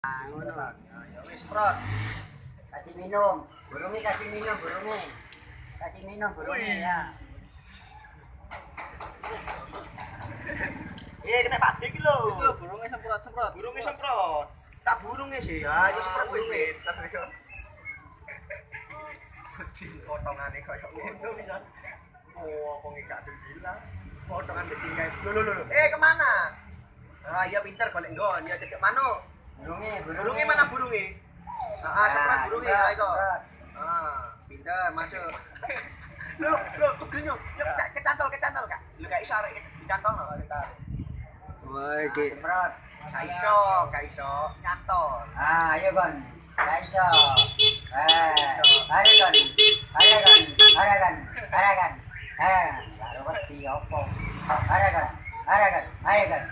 Ngono. Ya wis prot. Kasih minum. Burungnya kasih minum burungnya. Kasih minum burungnya ya. Kena pabrik iki lho. Wis lho burunge semprot-semprot. Burunge semprot. Tak burunge sih. Ayo semprot burunge. Tas iso. Potongane koyo ngono bisa. Oh, wong iki gak bilang. Potongan beting kae. Lho. Kemana? Ah, iya pinter golek nggon. Ya cecek manuk. Burungnya mana burungnya? Semprot burungnya, ayo. Pinter masuk. Loh, kudunya. Kecantol Kak. Lu gak iso arek dicantol lho ditarik. Wah, iki. Semprot. Gak iso nyantol. Ayo Gon. Kaiso. Aragan. Karo wedi opo? Aragan. Ayo Gon.